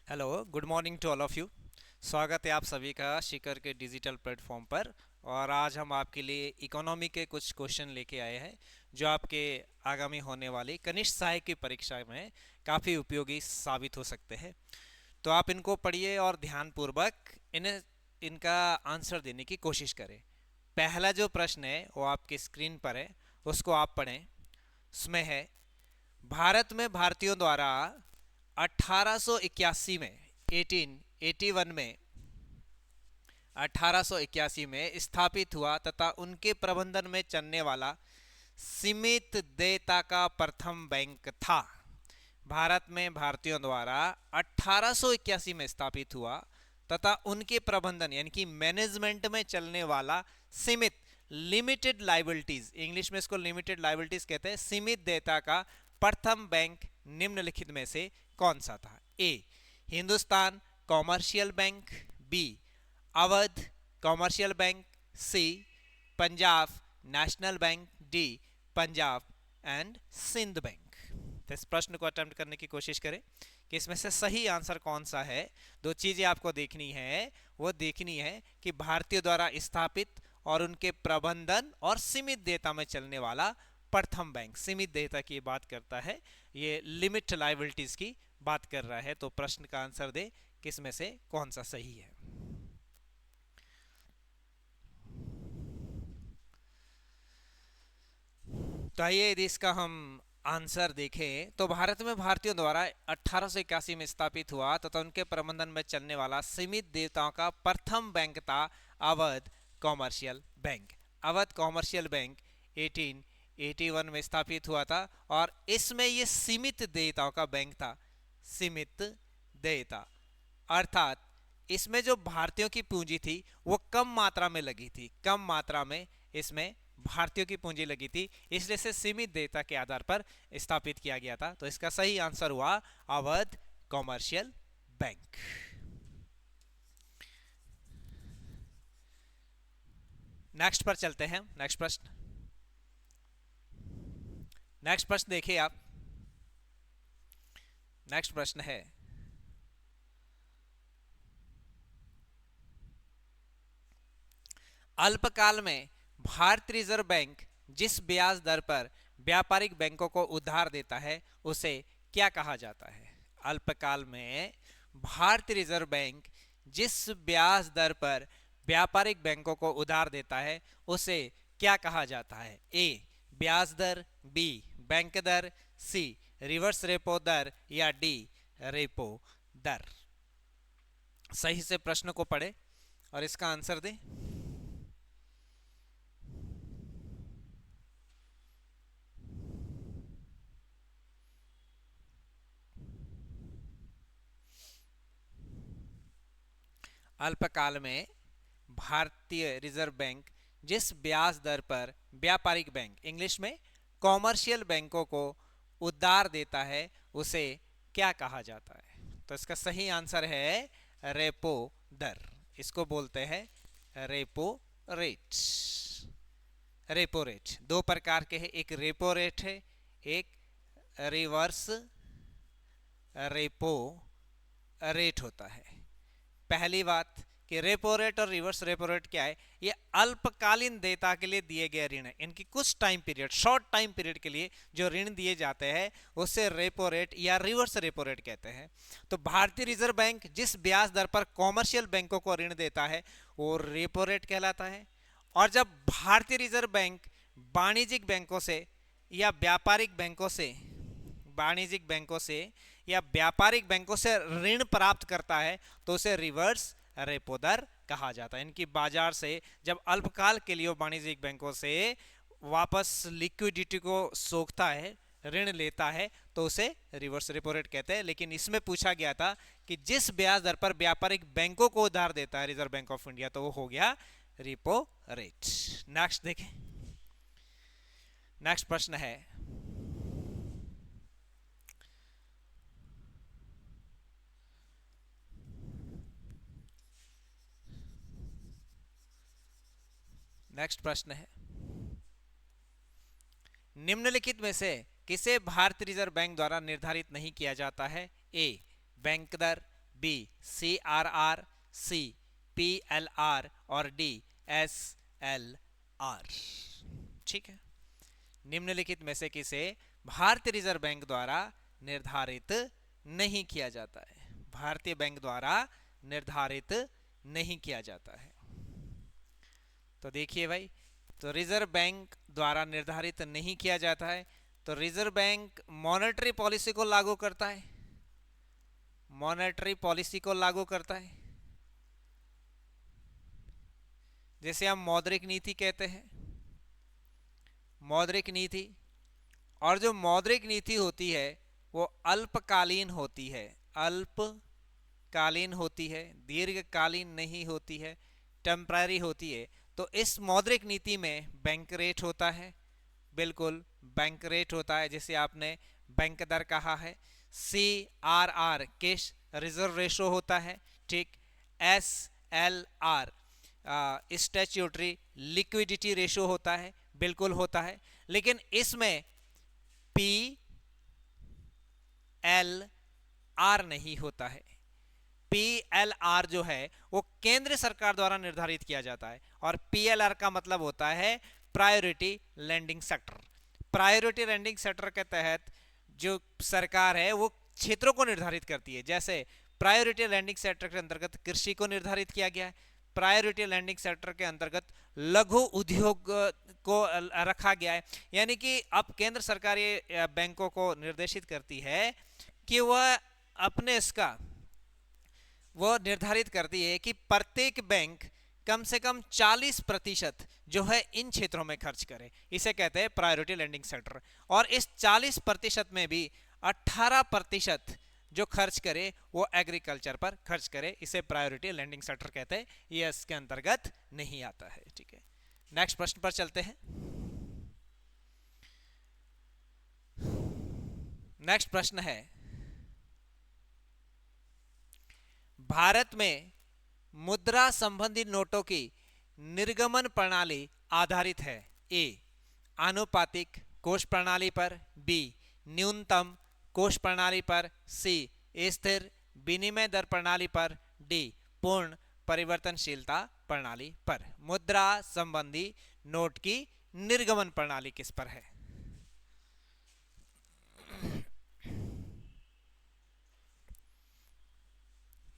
Hello, good morning to all of you. स्वागत है आप सभी का शिखर के डिजिटल प्लेटफॉर्म पर। और आज हम आपके लिए इकोनॉमी के कुछ क्वेश्चन लेके आए हैं जो आपके आगामी होने वाली कनिष्ठ सहायक की परीक्षा में काफ़ी उपयोगी साबित हो सकते हैं। तो आप इनको पढ़िए और ध्यानपूर्वक इन्हें इनका आंसर देने की कोशिश करें। पहला जो प्रश्न है वो आपकी स्क्रीन पर है, उसको आप पढ़ें। उसमें है, भारत में भारतीयों द्वारा 1881 में 1881 में 1881 में स्थापित हुआ तथा उनके प्रबंधन में चलने वाला सीमित देयता का प्रथम बैंक था। भारत में भारतीयों द्वारा 1881 में स्थापित हुआ तथा उनके प्रबंधन यानी कि मैनेजमेंट में चलने वाला सीमित लिमिटेड लाइबिलिटीज, इंग्लिश में इसको लिमिटेड लाइबिलिटीज कहते हैं, सीमित देयता का प्रथम बैंक निम्नलिखित में से कौन सा था? A Hindustan commercial bank, B Awadh commercial bank, C Punjab national bank, D Punjab and Sindh bank. तो इस प्रश्न को अटेम्प्ट करने की कोशिश करें कि इसमें से सही आंसर कौन सा है। दो चीजें आपको देखनी है, वो देखनी है कि भारतीयों द्वारा स्थापित और उनके प्रबंधन और सीमित देयता में चलने वाला प्रथम बैंक। सीमित देयता की बात करता है, ये लिमिट लाइबिलिटीज की बात कर रहा है। तो प्रश्न का आंसर दे किसमें से कौन सा सही है। तो आइए यदि इसका हम आंसर देखें तो भारत में भारतीयों द्वारा 1881 में स्थापित हुआ तथा उनके प्रबंधन में चलने वाला सीमित देयताओं का प्रथम बैंक था Awadh commercial bank. Awadh commercial bank 1881 में स्थापित हुआ था और इसमें ये सीमित देयताओं का बैंक था। सीमित देयता अर्थात इसमें जो भारतीयों की पूंजी थी वो कम मात्रा में लगी थी, कम मात्रा में इसमें भारतीयों की पूंजी लगी थी, इसलिए से सीमित देयता के आधार पर स्थापित किया गया था। तो इसका सही आंसर हुआ अवध कॉमर्शियल बैंक। नेक्स्ट पर चलते हैं। नेक्स्ट प्रश्न देखिए आप। नेक्स्ट प्रश्न है, अल्पकाल में भारतीय रिजर्व बैंक जिस ब्याज दर पर व्यापारिक बैंकों को उधार देता है उसे क्या कहा जाता है? अल्पकाल में भारतीय रिजर्व बैंक जिस ब्याज दर पर व्यापारिक बैंकों को उधार देता है उसे क्या कहा जाता है? ए ब्याज दर, बी बैंक दर, सी रिवर्स रेपो दर या डी रेपो दर। सही से प्रश्न को पढ़े और इसका आंसर दें। अल्पकाल में भारतीय रिजर्व बैंक जिस ब्याज दर पर व्यापारिक बैंक, इंग्लिश में कॉमर्शियल बैंकों को उधार देता है उसे क्या कहा जाता है? तो इसका सही आंसर है रेपो दर। इसको बोलते हैं रेपो रेट। रेपो रेट दो प्रकार के हैं, एक रेपो रेट है, एक रिवर्स रेपो रेट होता है। पहली बात कि रेपो रेट और रिवर्स रेपो रेट क्या है? ये अल्पकालीन देयता के लिए दिए गए ऋण है। इनकी कुछ time period, short time period के लिए जो ऋण दिए जाते हैं उसे रेपो रेट या रिवर्स रेपो रेट कहते हैं। तो भारतीय रिजर्व बैंक जिस ब्याज दर पर कॉमर्शियल बैंकों को ऋण देता है वो रेपो रेट कहलाता है। और जब भारतीय रिजर्व बैंक वाणिज्यिक बैंकों से या व्यापारिक बैंकों से वाणिज्यिक बैंकों से या व्यापारिक बैंकों से ऋण प्राप्त करता है तो उसे रिवर्स रेपो दर कहा जाता है। इनकी बाजार से जब अल्पकाल के लिए वाणिज्यिक बैंकों से वापस लिक्विडिटी को सोखता है, ऋण लेता है, तो उसे रिवर्स रेपो रेट कहते हैं। लेकिन इसमें पूछा गया था कि जिस ब्याज दर पर व्यापारिक बैंकों को उधार देता है रिजर्व बैंक ऑफ इंडिया, तो वो हो गया रेपो रेट। नेक्स्ट देखें। नेक्स्ट प्रश्न है, नेक्स्ट प्रश्न है, निम्नलिखित में से किसे भारतीय रिजर्व बैंक द्वारा निर्धारित नहीं किया जाता है? ए बैंक दर, बी CRR, सी PLR और डी SLR। ठीक है, निम्नलिखित में से किसे भारतीय रिजर्व बैंक द्वारा निर्धारित नहीं किया जाता है? भारतीय बैंक द्वारा निर्धारित नहीं किया जाता है। तो देखिए भाई, तो रिजर्व बैंक द्वारा निर्धारित नहीं किया जाता है, तो रिजर्व बैंक मॉनेटरी पॉलिसी को लागू करता है, मॉनेटरी पॉलिसी को लागू करता है, जैसे हम मौद्रिक नीति कहते हैं, मौद्रिक नीति। और जो मौद्रिक नीति होती है वो अल्पकालीन होती है, अल्पकालीन होती है, दीर्घकालीन नहीं होती है, टेम्पररी होती है। तो इस मौद्रिक नीति में बैंक रेट होता है, बिल्कुल बैंक रेट होता है, जैसे आपने बैंक दर कहा है। CRR कैश रिजर्व रेशो होता है, ठीक। SLR स्टैट्यूटरी लिक्विडिटी रेशो होता है, बिल्कुल होता है। लेकिन इसमें PLR नहीं होता है। PLR जो है वो केंद्र सरकार द्वारा निर्धारित किया जाता है, और PLR का मतलब होता है priority lending sector. Priority lending sector के तहत जो सरकार है वो क्षेत्रों को निर्धारित करती है, जैसे प्रायोरिटी लैंडिंग सेक्टर के अंतर्गत कृषि को निर्धारित किया गया है, प्रायोरिटी लैंडिंग सेक्टर के अंतर्गत लघु उद्योग को रखा गया है। यानी कि अब केंद्र सरकार ये बैंकों को निर्देशित करती है कि वह अपने इसका वो निर्धारित करती है कि प्रत्येक बैंक कम से कम 40% जो है इन क्षेत्रों में खर्च करे, इसे कहते हैं प्रायोरिटी लैंडिंग सेक्टर। और इस 40% में भी 18% जो खर्च करे वो एग्रीकल्चर पर खर्च करे, इसे प्रायोरिटी लैंडिंग सेक्टर कहते हैं, ये इसके अंतर्गत नहीं आता है। ठीक है, नेक्स्ट प्रश्न पर चलते हैं। नेक्स्ट प्रश्न है, भारत में मुद्रा संबंधी नोटों की निर्गमन प्रणाली आधारित है ए आनुपातिक कोष प्रणाली पर, बी न्यूनतम कोष प्रणाली पर, सी स्थिर विनिमय दर प्रणाली पर, डी पूर्ण परिवर्तनशीलता प्रणाली पर। मुद्रा संबंधी नोट की निर्गमन प्रणाली किस पर है?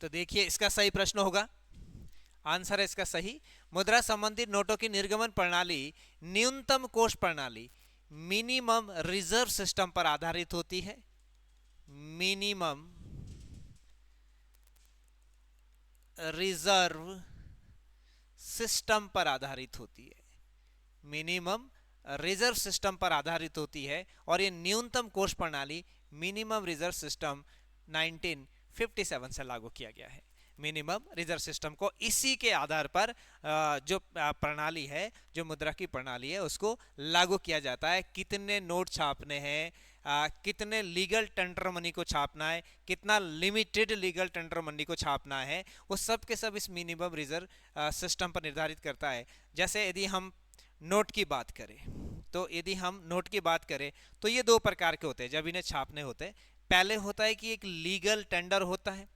तो देखिए इसका सही प्रश्न होगा, आंसर है इसका सही, मुद्रा संबंधी नोटों की निर्गमन प्रणाली न्यूनतम कोष प्रणाली मिनिमम रिजर्व सिस्टम पर आधारित होती है। मिनिमम रिजर्व सिस्टम पर आधारित होती है, मिनिमम रिजर्व सिस्टम पर आधारित होती है। और ये न्यूनतम कोष प्रणाली मिनिमम रिजर्व सिस्टम 1957 से लागू किया गया है। मिनिमम रिजर्व सिस्टम को इसी के आधार पर जो प्रणाली है, जो मुद्रा की प्रणाली है, उसको लागू किया जाता है। कितने नोट छापने हैं, कितने लीगल टेंडर मनी को छापना है, कितना लिमिटेड लीगल टेंडर मनी को छापना है, वो सब के सब इस मिनिमम रिजर्व सिस्टम पर निर्धारित करता है। जैसे यदि हम नोट की बात करें, तो यदि हम नोट की बात करें तो ये दो प्रकार के होते हैं जब इन्हें छापने होते हैं। पहले होता है कि एक लीगल टेंडर होता है,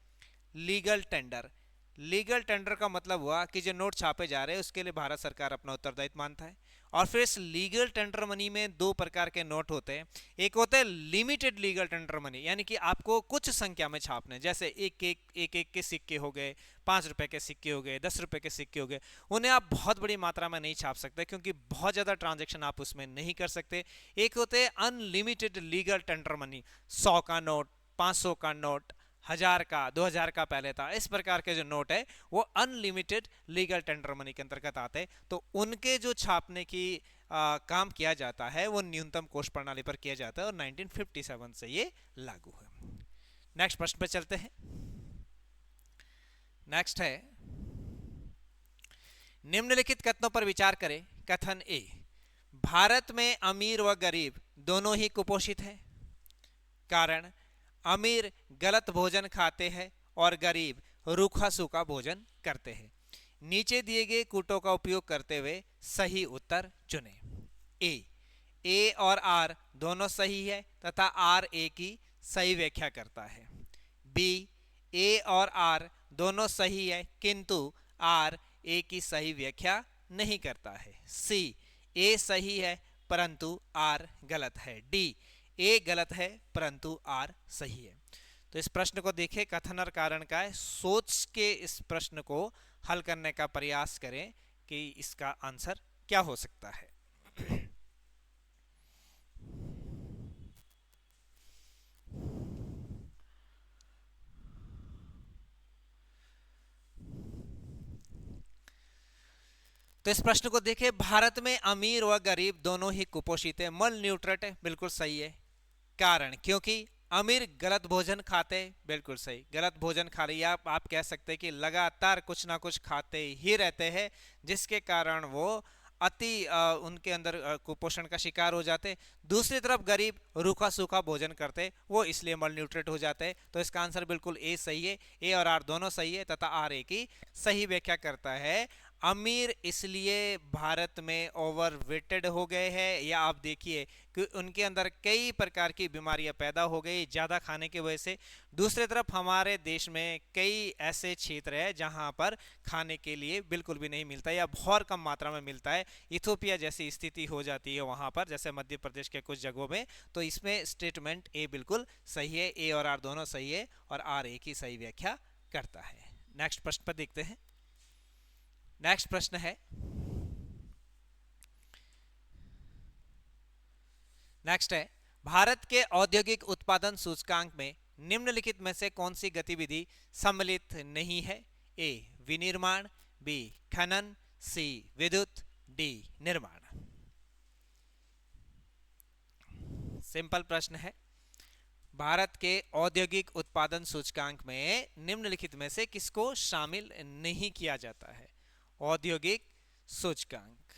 लीगल टेंडर। लीगल टेंडर का मतलब हुआ कि जो नोट छापे जा रहे हैं उसके लिए भारत सरकार अपना उत्तरदायित्व मानता है। और फिर इस लीगल टेंडर मनी में दो प्रकार के नोट होते हैं। एक होता है लिमिटेड लीगल टेंडर मनी, यानी कि आपको कुछ संख्या में छापने, जैसे एक के सिक्के हो गए, 5 रुपए के सिक्के हो गए, 10 रुपए के सिक्के हो गए, उन्हें आप बहुत बड़ी मात्रा में नहीं छाप सकते क्योंकि बहुत ज़्यादा ट्रांजेक्शन आप उसमें नहीं कर सकते। एक होते हैं अनलिमिटेड लीगल टेंडर मनी, 100 का नोट, 500 का नोट, 1000 का, 2000 का पहले था, इस प्रकार के जो नोट है वो अनलिमिटेड लीगल टेंडर मनी के अंतर्गत आते हैं। तो उनके जो छापने की काम किया जाता है वो न्यूनतम कोष प्रणाली पर किया जाता है और 1957 से ये लागू है। नेक्स्ट प्रश्न पर चलते हैं। नेक्स्ट है, निम्नलिखित कथनों पर विचार करें। कथन ए, भारत में अमीर व गरीब दोनों ही कुपोषित हैं। कारण, अमीर गलत भोजन खाते हैं और गरीब रूखा सूखा भोजन करते हैं। नीचे दिए गए कूटों का उपयोग करते हुए सही उत्तर चुनें। ए और आर दोनों सही है तथा आर ए की सही व्याख्या करता है। बी, ए और आर दोनों सही है, किंतु आर ए की सही व्याख्या नहीं करता है। सी, ए सही है परंतु आर गलत है। डी, ए गलत है परंतु आर सही है। तो इस प्रश्न को देखें, कथन और कारण का है। सोच के इस प्रश्न को हल करने का प्रयास करें कि इसका आंसर क्या हो सकता है। तो इस प्रश्न को देखिए, भारत में अमीर व गरीब दोनों ही कुपोषित है, मल न्यूट्रेट है, बिल्कुल सही है। कारण, क्योंकि अमीर गलत भोजन खाते, बिल्कुल सही, गलत भोजन खा रही है। आप कह सकते हैं कि लगातार कुछ ना कुछ खाते ही रहते हैं, जिसके कारण वो अति उनके अंदर कुपोषण का शिकार हो जाते। दूसरी तरफ गरीब रूखा सूखा भोजन करते, वो इसलिए मल न्यूट्रेट हो जाते हैं। तो इसका आंसर बिल्कुल ए सही है। ए और आर दोनों सही है तथा आर ए की सही व्याख्या करता है। अमीर इसलिए भारत में ओवरवेटेड हो गए हैं, या आप देखिए कि उनके अंदर कई प्रकार की बीमारियां पैदा हो गई ज़्यादा खाने की वजह से। दूसरी तरफ हमारे देश में कई ऐसे क्षेत्र है जहां पर खाने के लिए बिल्कुल भी नहीं मिलता या बहुत कम मात्रा में मिलता है। इथोपिया जैसी स्थिति हो जाती है वहां पर, जैसे मध्य प्रदेश के कुछ जगहों में। तो इसमें स्टेटमेंट ए बिल्कुल सही है। ए और आर दोनों सही है और आर ए की सही व्याख्या करता है। नेक्स्ट प्रश्न पर देखते हैं। नेक्स्ट प्रश्न है, नेक्स्ट है, भारत के औद्योगिक उत्पादन सूचकांक में निम्नलिखित में से कौन सी गतिविधि सम्मिलित नहीं है? ए विनिर्माण, बी खनन, सी विद्युत, डी निर्माण। सिंपल प्रश्न है, भारत के औद्योगिक उत्पादन सूचकांक में निम्नलिखित में से किसको शामिल नहीं किया जाता है? औद्योगिक सूचकांक,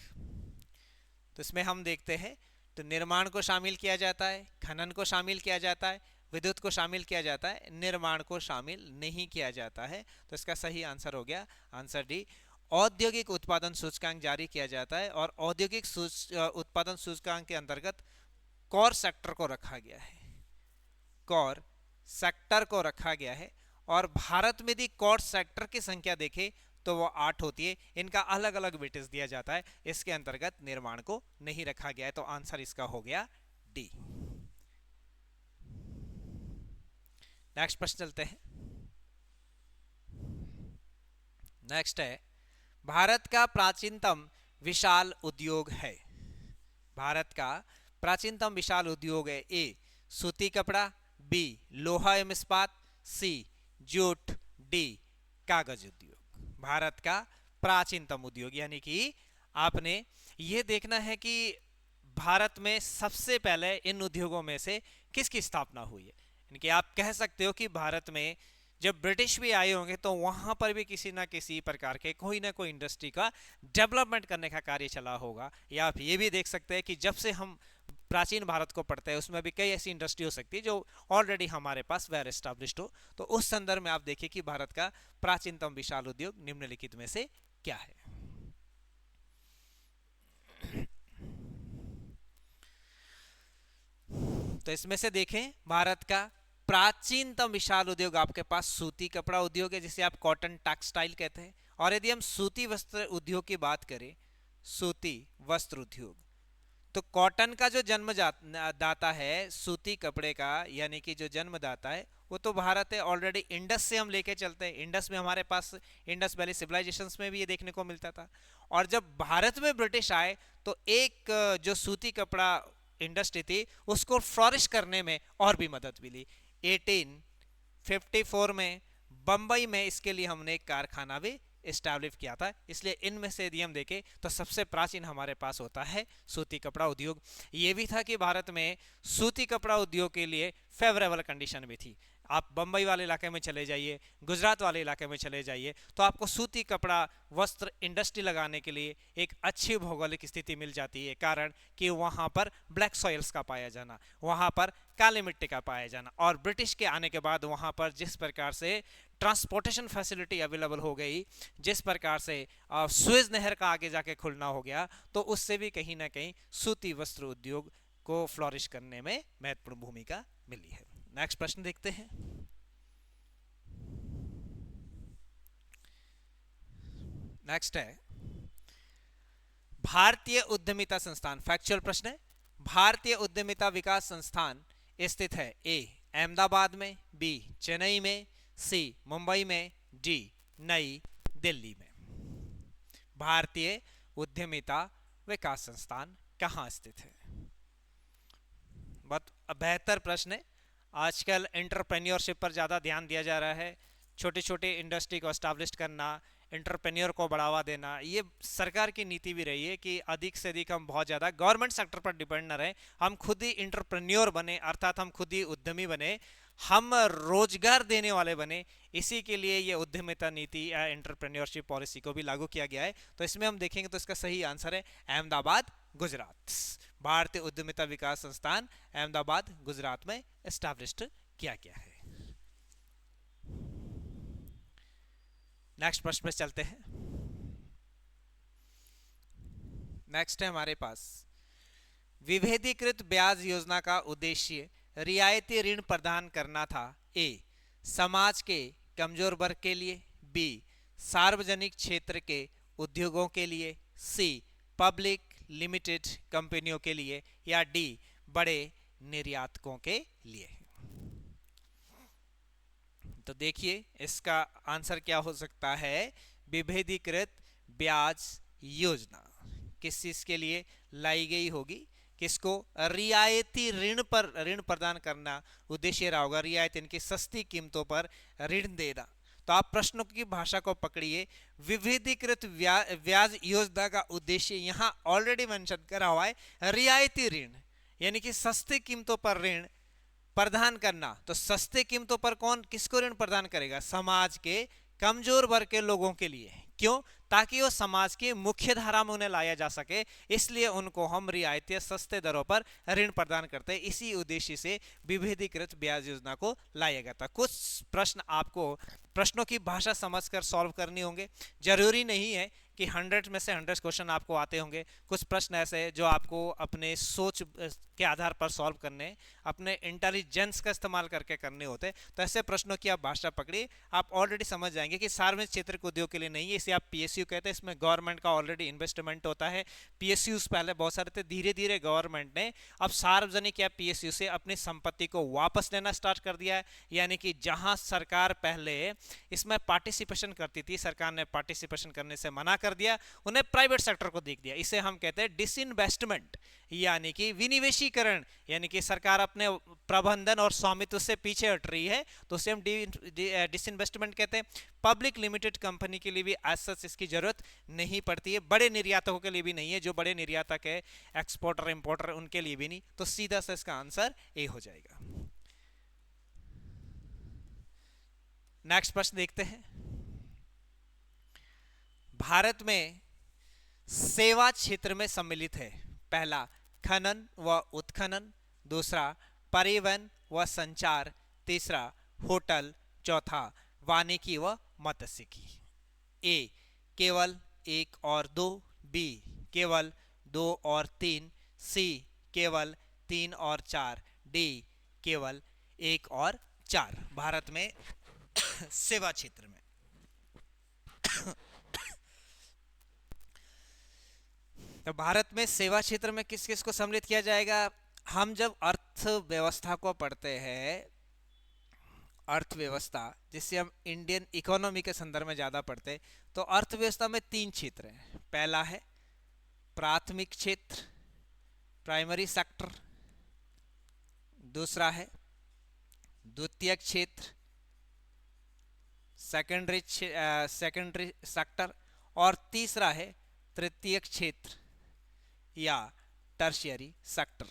तो इसमें हम देखते हैं तो निर्माण को शामिल किया जाता है, खनन को शामिल किया जाता है, विद्युत को शामिल किया जाता है, निर्माण को शामिल नहीं किया जाता है। तो इसका सही आंसर हो गया आंसर डी। औद्योगिक उत्पादन सूचकांक जारी किया जाता है और औद्योगिक उत्पादन सूचकांक के अंतर्गत कोर सेक्टर को रखा गया है, कोर सेक्टर को रखा गया है। और भारत में यदि कोर सेक्टर की संख्या देखें तो वो 8 होती है। इनका अलग अलग वेटेज दिया जाता है, इसके अंतर्गत निर्माण को नहीं रखा गया है। तो आंसर इसका हो गया डी। नेक्स्ट प्रश्न चलते हैं। नेक्स्ट है, भारत का प्राचीनतम विशाल उद्योग है। भारत का प्राचीनतम विशाल उद्योग है। ए सूती कपड़ा, बी लोहा एवं इस्पात, सी जूट, डी कागज उद्योग। भारत का प्राचीनतम उद्योग, यानी कि आपने यह देखना है कि भारत में सबसे पहले इन उद्योगों में से किसकी स्थापना हुई है। यानी कि आप कह सकते हो कि भारत में जब ब्रिटिश भी आए होंगे तो वहां पर भी किसी ना किसी प्रकार के कोई ना कोई इंडस्ट्री का डेवलपमेंट करने का कार्य चला होगा। या आप ये भी देख सकते हैं कि जब से हम प्राचीन भारत को पढ़ते हैं उसमें भी कई ऐसी इंडस्ट्री हो सकती है जो ऑलरेडी हमारे पास वेल एस्टैब्लिश्ड हो। तो उस संदर्भ में आप देखिए कि भारत का प्राचीनतम विशाल उद्योग निम्नलिखित में से क्या है। तो इसमें से देखें, भारत का प्राचीनतम विशाल उद्योग आपके पास सूती कपड़ा उद्योग है, जिसे आप कॉटन टेक्सटाइल कहते हैं। और यदि हम सूती वस्त्र उद्योग की बात करें, सूती वस्त्र उद्योग, तो कॉटन का जो जन्मदाता है सूती कपड़े का, यानी कि जो जन्मदाता है वो तो भारत है। ऑलरेडी इंडस से हम लेके चलते हैं, इंडस में हमारे पास इंडस वैली सिविलाइजेशंस में भी ये देखने को मिलता था। और जब भारत में ब्रिटिश आए तो एक जो सूती कपड़ा इंडस्ट्री थी उसको फ्लॉरिश करने में और भी मदद मिली। 1854 में बंबई में इसके लिए हमने एक कारखाना भी एस्टैब्लिश किया था। इसलिए इनमें से यदि हम देखें तो सबसे प्राचीन हमारे पास होता है सूती कपड़ा उद्योग। ये भी था कि भारत में सूती कपड़ा उद्योग के लिए फेवरेबल कंडीशन भी थी। आप बंबई वाले इलाके में चले जाइए, गुजरात वाले इलाके में चले जाइए, तो आपको सूती कपड़ा वस्त्र इंडस्ट्री लगाने के लिए एक अच्छी भौगोलिक स्थिति मिल जाती है। कारण कि वहाँ पर ब्लैक सॉइल्स का पाया जाना, वहाँ पर काली मिट्टी का पाया जाना, और ब्रिटिश के आने के बाद वहाँ पर जिस प्रकार से ट्रांसपोर्टेशन फैसिलिटी अवेलेबल हो गई, जिस प्रकार से सुएज नहर का आगे जाके खुलना हो गया, तो उससे भी कहीं ना कहीं सूती वस्त्र उद्योग को फ्लॉरिश करने में महत्वपूर्ण भूमिका मिली है। नेक्स्ट प्रश्न देखते हैं। नेक्स्ट है भारतीय उद्यमिता संस्थान। फैक्चुअल प्रश्न है। भारतीय उद्यमिता विकास संस्थान स्थित है ए अहमदाबाद में, बी चेन्नई में, सी मुंबई में, डी नई दिल्ली में। भारतीय उद्यमिता विकास संस्थान कहाँ स्थित है? बहुत बेहतर प्रश्न है। आजकल एंटरप्रेन्योरशिप पर ज़्यादा ध्यान दिया जा रहा है। छोटे छोटे इंडस्ट्री को एस्टैब्लिश करना, एंटरप्रेन्योर को बढ़ावा देना, ये सरकार की नीति भी रही है कि अधिक से अधिक हम बहुत ज़्यादा गवर्नमेंट सेक्टर पर डिपेंड न रहें, हम खुद ही एंटरप्रेन्योर बने, अर्थात हम खुद ही उद्यमी बने, हम रोजगार देने वाले बने। इसी के लिए ये उद्यमिता नीति या एंटरप्रेन्योरशिप पॉलिसी को भी लागू किया गया है। तो इसमें हम देखेंगे तो इसका सही आंसर है अहमदाबाद, गुजरात। भारतीय उद्यमिता विकास संस्थान अहमदाबाद, गुजरात में एस्टैब्लिश्ड किया गया है। नेक्स्ट प्रश्न पे चलते हैं। नेक्स्ट है हमारे पास विभेदीकृत ब्याज योजना का उद्देश्य रियायती ऋण प्रदान करना था। ए समाज के कमजोर वर्ग के लिए, बी सार्वजनिक क्षेत्र के उद्योगों के लिए, सी पब्लिक लिमिटेड कंपनियों के लिए, या डी बड़े निर्यातकों के लिए। तो देखिए इसका आंसर क्या हो सकता है। विभेदीकृत ब्याज योजना किस चीज के लिए लाई गई होगी? किसको? रियायती ऋण पर ऋण प्रदान करना उद्देश्य रहा होगा, रियायत इनकी सस्ती कीमतों पर ऋण देना। तो आप प्रश्नों की भाषा को पकड़िए। विभेदीकृत ब्याज योजना का उद्देश्य यहां ऑलरेडी मेंशन करा हुआ है रियायती ऋण, यानी कि सस्ती कीमतों पर ऋण प्रदान करना। तो सस्ते कीमतों पर कौन किसको ऋण प्रदान करेगा? समाज के कमजोर वर्ग के लोगों के लिए। क्यों? ताकि वो समाज की मुख्य धारा में उन्हें लाया जा सके, इसलिए उनको हम रियायती सस्ते दरों पर ऋण प्रदान करते हैं। इसी उद्देश्य से विभेदीकृत ब्याज योजना को लाया गया था। कुछ प्रश्न आपको प्रश्नों की भाषा समझकर सॉल्व करनी होंगे। जरूरी नहीं है कि 100 में से 100 क्वेश्चन आपको आते होंगे। कुछ प्रश्न ऐसे हैं जो आपको अपने सोच के आधार पर सॉल्व करने, अपने इंटेलिजेंस का इस्तेमाल करके करने होते हैं। तो ऐसे प्रश्नों की आप भाषा पकड़िए, आप ऑलरेडी समझ जाएंगे कि सार्वजनिक क्षेत्र के उद्योग के लिए नहीं है, इसे आप पीएसयू कहते हैं। इसमें गवर्नमेंट का ऑलरेडी इन्वेस्टमेंट होता है। पीएसयूज पहले बहुत सारे थे, धीरे धीरे गवर्नमेंट ने अब सार्वजनिक या पीएसयू से अपनी संपत्ति को वापस लेना स्टार्ट कर दिया है। यानी कि जहां सरकार पहले इसमें पार्टिसिपेशन करती थी, सरकार ने पार्टिसिपेशन करने से मना कर दिया, उन्हें प्राइवेट सेक्टर को देख दिया। इसे हम कहते हैं डिसइन्वेस्टमेंट, यानी कि विनिवेशीकरण, यानी कि सरकार अपने प्रबंधन और स्वामित्व से पीछे हट रही है, तो उसे हम डिसइन्वेस्टमेंट कहते हैं। पब्लिक लिमिटेड कंपनी के लिए भी एज सच इसकी जरूरत नहीं पड़ती है। बड़े निर्यातकों के लिए भी नहीं है, जो बड़े निर्यातक है एक्सपोर्टर इंपोर्टर उनके लिए भी नहीं। तो सीधा सा इसका आंसर ए हो जाएगा। नेक्स्ट प्रश्न देखते हैं। भारत में सेवा क्षेत्र में सम्मिलित है। पहला खनन व उत्खनन, दूसरा परिवहन व संचार, तीसरा होटल, चौथा वानिकी व मत्स्यिकी। ए केवल 1 और 2, बी केवल 2 और 3, सी केवल 3 और 4, डी केवल 1 और 4। भारत में सेवा क्षेत्र में तो भारत में सेवा क्षेत्र में किस किस को सम्मिलित किया जाएगा? हम जब अर्थव्यवस्था को पढ़ते हैं, अर्थव्यवस्था जिसे हम इंडियन इकोनॉमी के संदर्भ में ज्यादा पढ़ते हैं, तो अर्थव्यवस्था में 3 क्षेत्र हैं। पहला है प्राथमिक क्षेत्र, प्राइमरी सेक्टर, दूसरा है द्वितीयक क्षेत्र, सेकेंडरी सेक्टर, और तीसरा है तृतीयक क्षेत्र या टर्शियरी सेक्टर।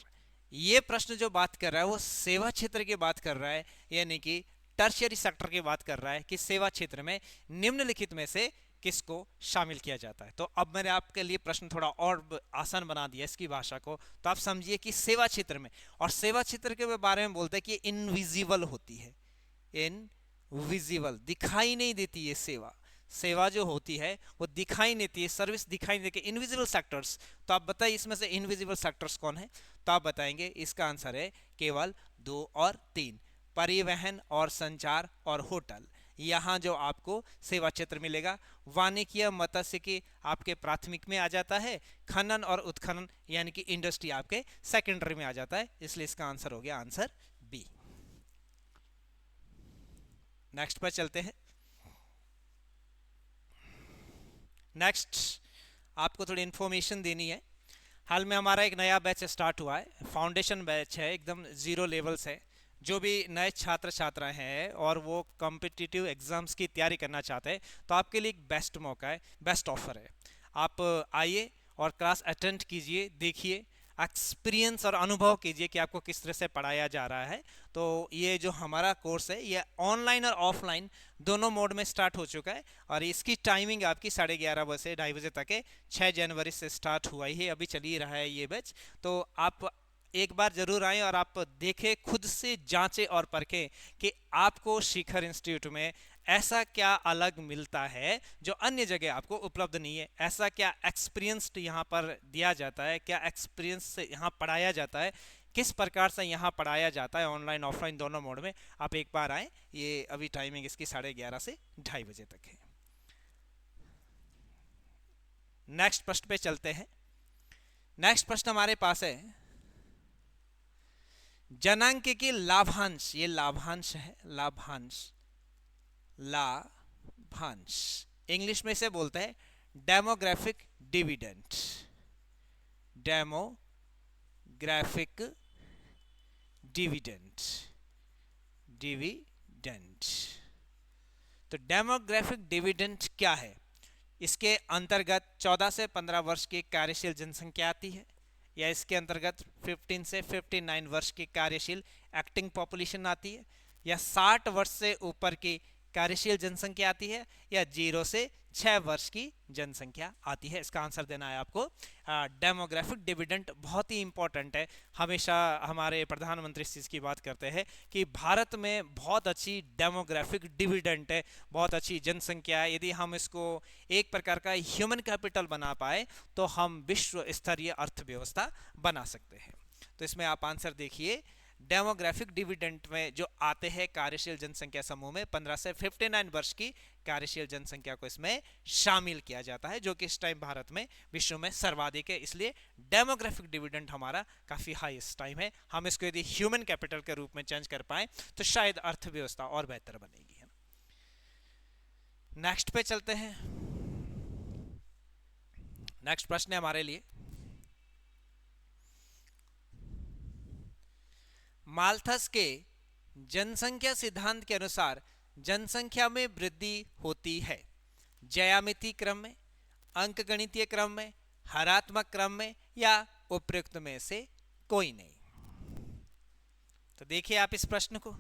ये प्रश्न जो बात कर रहा है वो सेवा क्षेत्र की बात कर रहा है, यानी कि टर्शियरी सेक्टर की बात कर रहा है कि सेवा क्षेत्र में निम्नलिखित में से किसको शामिल किया जाता है। तो अब मैंने आपके लिए प्रश्न थोड़ा और आसान बना दिया इसकी भाषा को। तो आप समझिए कि सेवा क्षेत्र में, और सेवा क्षेत्र के बारे में बोलते हैं कि इनविजिबल होती है, इनविजिबल, दिखाई नहीं देती ये सेवा। सेवा जो होती है वो दिखाई नहीं देती है, सर्विस दिखाई नहीं देती, इनविजिबल सेक्टर्स। तो आप बताइए इसमें से इनविजिबल सेक्टर्स कौन है? तो आप बताएंगे इसका आंसर है केवल 2 और 3, परिवहन और संचार और होटल। यहाँ जो आपको सेवा क्षेत्र मिलेगा। वानिकी मत्स्य की आपके प्राथमिक में आ जाता है, खनन और उत्खनन यानी कि इंडस्ट्री आपके सेकेंडरी में आ जाता है, इसलिए इसका आंसर हो गया आंसर बी। नेक्स्ट पर चलते हैं। नेक्स्ट आपको थोड़ी इन्फॉर्मेशन देनी है। हाल में हमारा एक नया बैच स्टार्ट हुआ है, फाउंडेशन बैच है, एकदम जीरो लेवल से। जो भी नए छात्र छात्राएं हैं और वो कॉम्पिटिटिव एग्जाम्स की तैयारी करना चाहते हैं, तो आपके लिए एक बेस्ट मौका है, बेस्ट ऑफर है। आप आइए और क्लास अटेंड कीजिए, देखिए, एक्सपीरियंस और अनुभव कीजिए कि आपको किस तरह से पढ़ाया जा रहा है। तो ये जो हमारा कोर्स है ये ऑनलाइन और ऑफलाइन दोनों मोड में स्टार्ट हो चुका है, और इसकी टाइमिंग आपकी 11:30 बजे से 2:30 बजे तक है। 6 जनवरी से स्टार्ट हुआ ही है, अभी चल ही रहा है ये बैच। तो आप एक बार जरूर आएं और आप देखें, खुद से जांचें और परखें कि आपको शिखर इंस्टीट्यूट में ऐसा क्या अलग मिलता है जो अन्य जगह आपको उपलब्ध नहीं है। ऐसा क्या एक्सपीरियंस यहाँ पर दिया जाता है, क्या एक्सपीरियंस से यहाँ पढ़ाया जाता है, किस प्रकार से यहाँ पढ़ाया जाता है, ऑनलाइन ऑफलाइन दोनों मोड में। आप एक बार आएँ, ये अभी टाइमिंग इसकी 11:30 से 2:30 बजे तक है। नेक्स्ट प्रश्न पे चलते हैं। नेक्स्ट प्रश्न हमारे पास है, जनांक लाभांश, ये लाभांश है, लाभांश, लाभांश इंग्लिश में से बोलते हैं demographic dividend, demographic dividend, dividend. तो डेमोग्राफिक डिविडेंड क्या है? इसके अंतर्गत 14 से 15 वर्ष की कार्यशील जनसंख्या आती है, या इसके अंतर्गत 15 से 59 वर्ष की कार्यशील एक्टिंग पॉपुलेशन आती है, या 60 वर्ष से ऊपर की कार्यशील जनसंख्या आती है, या 0 से 6 वर्ष की जनसंख्या आती है। इसका आंसर देना है आपको। डेमोग्राफिक डिविडेंड बहुत ही इंपॉर्टेंट है। हमेशा हमारे प्रधानमंत्री इस चीज़ की बात करते हैं कि भारत में बहुत अच्छी डेमोग्राफिक डिविडेंड है, बहुत अच्छी जनसंख्या है। यदि हम इसको एक प्रकार का ह्यूमन कैपिटल बना पाए तो हम विश्व स्तरीय अर्थव्यवस्था बना सकते हैं। तो इसमें आप आंसर देखिए, डेमोग्राफिक डिविडेंड में जो आते हैं कार्यशील जनसंख्या समूह में 15 से 59 वर्ष की कार्यशील जनसंख्या को इसमें शामिल किया जाता है, जो कि इस टाइम भारत में विश्व में सर्वाधिक है। इसलिए डेमोग्राफिक डिविडेंड हमारा काफी हाई इस टाइम है। हम इसको यदि ह्यूमन कैपिटल के रूप में चेंज कर पाए तो शायद अर्थव्यवस्था और बेहतर बनेगी, है ना। नेक्स्ट पे चलते हैं। नेक्स्ट प्रश्न है हमारे लिए, माल्थस के जनसंख्या सिद्धांत के अनुसार जनसंख्या में वृद्धि होती है ज्यामितीय क्रम में, अंकगणितीय क्रम में, हरात्मक क्रम में, या उपयुक्त में से कोई नहीं। तो देखिए आप इस प्रश्न को,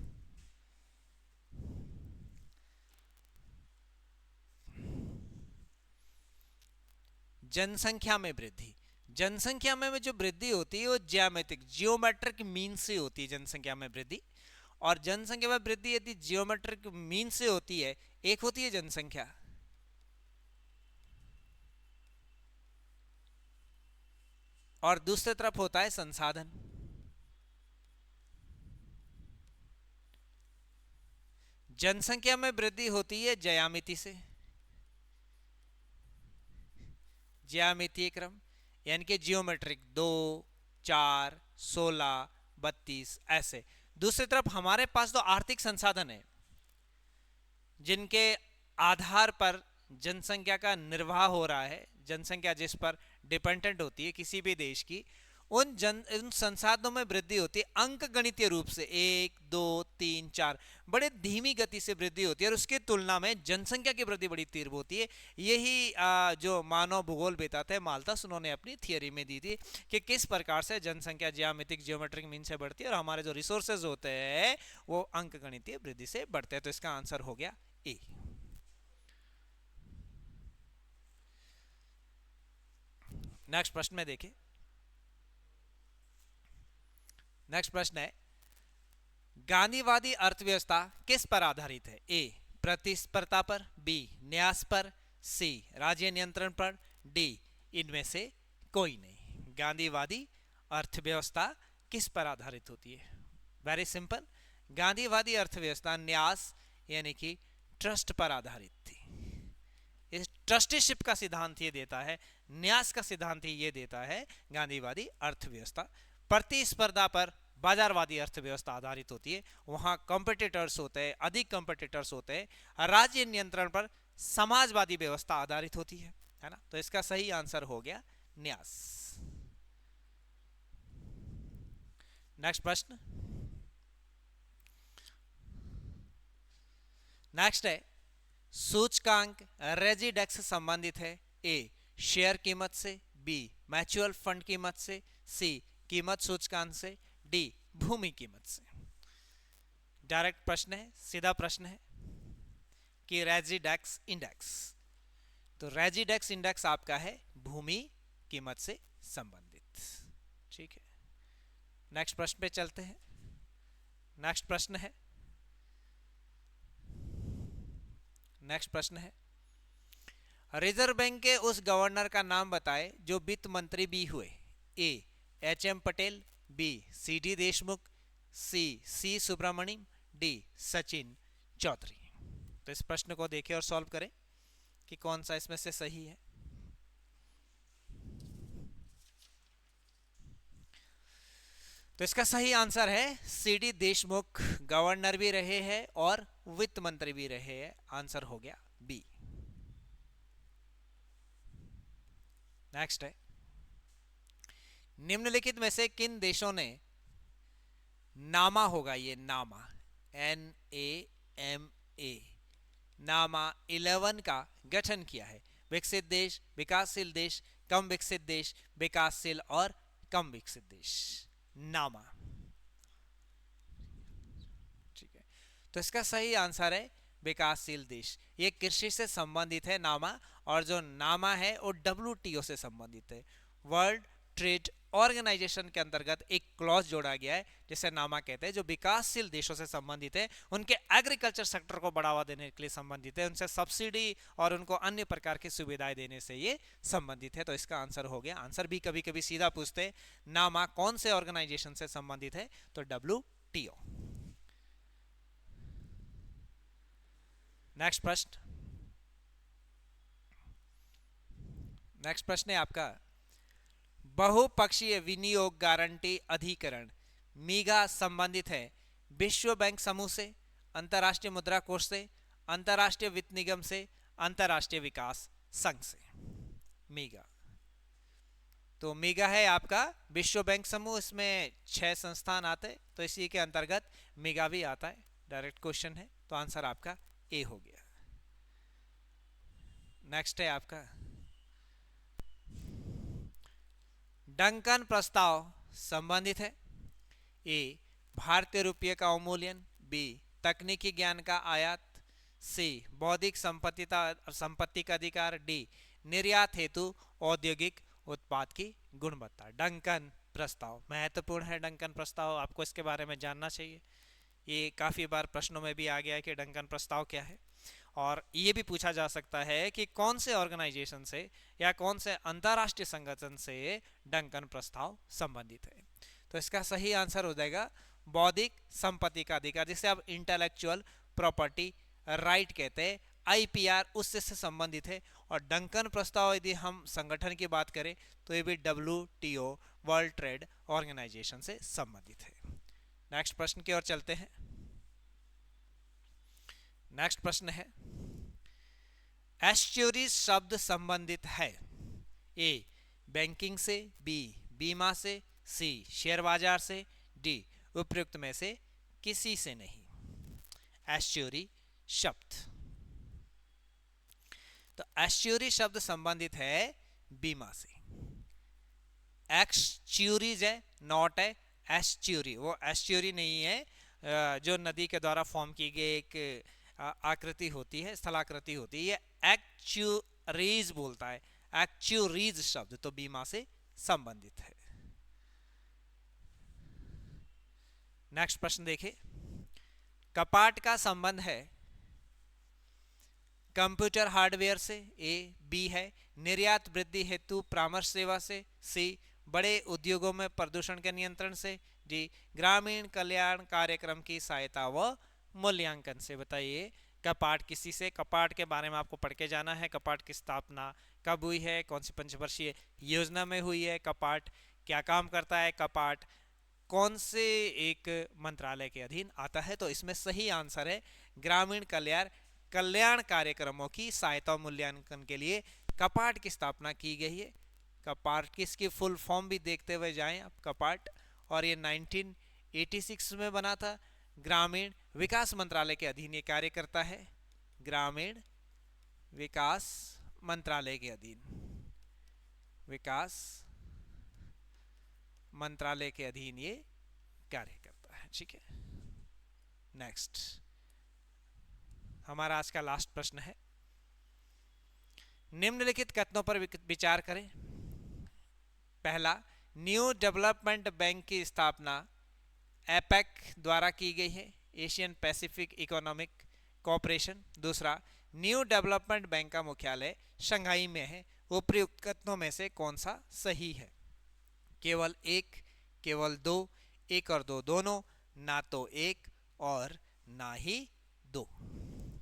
जनसंख्या में वृद्धि, जनसंख्या में जो वृद्धि होती है वो ज्यामितिक, जियोमेट्रिक मीन से होती है जनसंख्या में वृद्धि। और जनसंख्या में वृद्धि यदि जियोमेट्रिक मीन से होती है, एक होती है जनसंख्या, और दूसरी तरफ होता है संसाधन। जनसंख्या में वृद्धि होती है ज्यामिति से, ज्यामितीय क्रम यानी कि जियोमेट्रिक, 2, 4, 16, 32 ऐसे। दूसरी तरफ हमारे पास तो आर्थिक संसाधन है जिनके आधार पर जनसंख्या का निर्वाह हो रहा है, जनसंख्या जिस पर डिपेंडेंट होती है किसी भी देश की, उन संसाधनों में वृद्धि होती है अंक गणितीय रूप से, 1, 2, 3, 4 बड़े धीमी गति से वृद्धि होती है, और उसकी तुलना में जनसंख्या की वृद्धि बड़ी तीव्र होती है। यही जो मानव भूगोल बताते हैं माल्थस, उन्होंने अपनी थियरी में दी थी कि किस प्रकार से जनसंख्या ज्यामितिक जियोमेट्रिक मीन से बढ़ती है और हमारे जो रिसोर्सेज होते हैं वो अंक गणितीय वृद्धि से बढ़ते हैं। तो इसका आंसर हो गया ए। नेक्स्ट प्रश्न में देखें। नेक्स्ट प्रश्न है, गांधीवादी अर्थव्यवस्था किस पर आधारित है? ए प्रतिस्पर्धा पर, बी न्यास पर, सी राज्य नियंत्रण पर, डी इनमें से कोई नहीं। गांधीवादी अर्थव्यवस्था किस पर आधारित होती है? वेरी सिंपल, गांधीवादी अर्थव्यवस्था न्यास यानी कि ट्रस्ट पर आधारित थी। इस ट्रस्टीशिप का सिद्धांत ये देता है, न्यास का सिद्धांत ही ये देता है गांधीवादी अर्थव्यवस्था। प्रतिस्पर्धा पर बाजारवादी अर्थव्यवस्था आधारित होती है, वहां कॉम्पिटिटर्स होते हैं, अधिक कॉम्पिटिटर्स होते हैं। राज्य नियंत्रण पर समाजवादी व्यवस्था आधारित होती है ना। तो इसका सही आंसर हो गया न्यास। नेक्स्ट प्रश्न, नेक्स्ट है सूचकांक रेजिडेक्स संबंधित है ए शेयर कीमत से, बी म्यूचुअल फंड कीमत से, सी कीमत सूचकांक से, डी भूमि कीमत से। डायरेक्ट प्रश्न है, सीधा प्रश्न है कि रेजिडेक्स इंडेक्स, तो रेजिडेक्स इंडेक्स आपका है भूमि कीमत से संबंधित। ठीक है, नेक्स्ट प्रश्न पे चलते हैं। नेक्स्ट प्रश्न है, नेक्स्ट प्रश्न है रिजर्व बैंक के उस गवर्नर का नाम बताएं जो वित्त मंत्री भी हुए। A H M. Patel, B C D. Deshmukh, C Subramaniam, D Sachin Chaudhuri. तो इस प्रश्न को देखें और सॉल्व करें कि कौन सा इसमें से सही है। तो इसका सही आंसर है सी.डी. देशमुख, गवर्नर भी रहे हैं और वित्त मंत्री भी रहे हैं। आंसर हो गया बी। नेक्स्ट है निम्नलिखित में से किन देशों ने नामा, होगा ये नामा, NAMA, नामा 11 का गठन किया है। विकसित देश, विकासशील देश, कम विकसित देश, विकासशील और कम विकसित देश, नामा। ठीक है, तो इसका सही आंसर है विकासशील देश। ये कृषि से संबंधित है नामा, और जो नामा है वो WTO से संबंधित है। वर्ल्ड ट्रेड ऑर्गेनाइजेशन के अंतर्गत एक क्लॉज जोड़ा गया है जिसे नामा कहते हैं, जो विकासशील देशों से संबंधित है, उनके एग्रीकल्चर सेक्टर को बढ़ावा देने के लिए संबंधित है, उनसे सब्सिडी और उनको अन्य प्रकार की सुविधाएं देने से ये संबंधित है। तो इसका आंसर हो गया, आंसर भी कभी कभी सीधा पूछते हैं, नामा कौन से ऑर्गेनाइजेशन से संबंधित है, तो WTO। नेक्स्ट प्रश्न, नेक्स्ट प्रश्न है आपका बहुपक्षीय विनियोग गारंटी अधिकरण मीगा संबंधित है विश्व बैंक समूह से, अंतर्राष्ट्रीय मुद्रा कोष से, अंतर्राष्ट्रीय वित्त निगम से, अंतर्राष्ट्रीय विकास संघ से। मीगा, तो मीगा है आपका विश्व बैंक समूह, इसमें 6 संस्थान आते, तो इसी के अंतर्गत मीगा भी आता है। डायरेक्ट क्वेश्चन है, तो आंसर आपका ए हो गया। नेक्स्ट है आपका डंकन प्रस्ताव संबंधित है ए भारतीय रुपये का अवमूल्यन, बी तकनीकी ज्ञान का आयात, सी बौद्धिक संपत्ति का अधिकार, डी निर्यात हेतु औद्योगिक उत्पाद की गुणवत्ता। डंकन प्रस्ताव महत्वपूर्ण है। डंकन प्रस्ताव आपको इसके बारे में जानना चाहिए, ये काफी बार प्रश्नों में भी आ गया है कि डंकन प्रस्ताव क्या है। और ये भी पूछा जा सकता है कि कौन से ऑर्गेनाइजेशन से या कौन से अंतरराष्ट्रीय संगठन से डंकन प्रस्ताव संबंधित है। तो इसका सही आंसर हो जाएगा बौद्धिक संपत्ति का अधिकार, जिसे आप इंटेलेक्चुअल प्रॉपर्टी राइट कहते हैं, IPR उससे संबंधित है। और डंकन प्रस्ताव यदि हम संगठन की बात करें तो ये भी WTO वर्ल्ड ट्रेड ऑर्गेनाइजेशन से संबंधित है। नेक्स्ट प्रश्न की ओर चलते हैं। नेक्स्ट प्रश्न है एस्च्यूरीज शब्द संबंधित है ए बैंकिंग से, बी बीमा से, सी शेयर बाजार से, डी उपयुक्त में से किसी से नहीं। एस्च्यूरी शब्द, तो एस्च्यूरी शब्द संबंधित है बीमा से। एक्सच्यूरीज है, नॉट है एस्च्यूरी। वो एस्च्यूरी नहीं है जो नदी के द्वारा फॉर्म की गई एक आकृति होती है, स्थलाकृति होती है, ये एक्चुरीज बोलता है। एक्चुरीज शब्द तो बीमा से संबंधित है। नेक्स्ट प्रश्न देखिए कपाट का संबंध है कंप्यूटर हार्डवेयर से, ए बी है निर्यात वृद्धि हेतु परामर्श सेवा से, सी बड़े उद्योगों में प्रदूषण के नियंत्रण से, डी ग्रामीण कल्याण कार्यक्रम की सहायता व मूल्यांकन से। बताइए कपाट किसी से, कपाट के बारे में आपको पढ़ के जाना है। कपाट की स्थापना कब हुई है, कौन सी पंचवर्षीय योजना में हुई है, कपाट क्या काम करता है, कपाट कौन से एक मंत्रालय के अधीन आता है। तो इसमें सही आंसर है ग्रामीण कल्याण कार्यक्रमों की सहायता मूल्यांकन के लिए कपाट की स्थापना की गई है। कपाट की इसकी फुल फॉर्म भी देखते हुए जाएं आप, कपाट, और ये 1986 में बना था। ग्रामीण विकास मंत्रालय के अधीन ये कार्य करता है। ग्रामीण विकास मंत्रालय के अधीन, विकास मंत्रालय के अधीन ये कार्य करता है। ठीक है, नेक्स्ट हमारा आज का लास्ट प्रश्न है, निम्नलिखित कथनों पर विचार करें। पहला, न्यू डेवलपमेंट बैंक की स्थापना एपेक द्वारा की गई है, एशियन पैसिफिक इकोनॉमिक कोऑपरेशन। दूसरा, न्यू डेवलपमेंट बैंक का मुख्यालय शंघाई में है। उपयुक्त कथनों में से कौन सा सही है? केवल एक, केवल दो, एक और दो दोनों, ना तो एक और ना ही दो।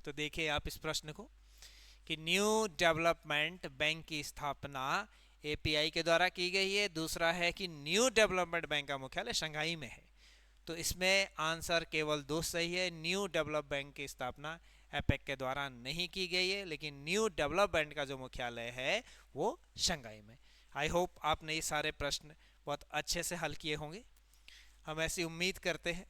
तो देखिए आप इस प्रश्न को कि न्यू डेवलपमेंट बैंक की स्थापना एपीआई के द्वारा की गई है। दूसरा है कि न्यू डेवलपमेंट बैंक का मुख्यालय शंघाई में है। तो इसमें आंसर केवल दो सही है। न्यू डेवलप बैंक की स्थापना एपेक के द्वारा नहीं की गई है, लेकिन न्यू डेवलपमेंट का जो मुख्यालय है वो शंघाई में। आई होप आपने ये सारे प्रश्न बहुत अच्छे से हल किए होंगे, हम ऐसी उम्मीद करते हैं।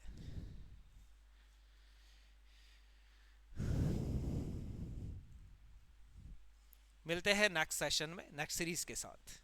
मिलते हैं नेक्स्ट सेशन में नेक्स्ट सीरीज के साथ।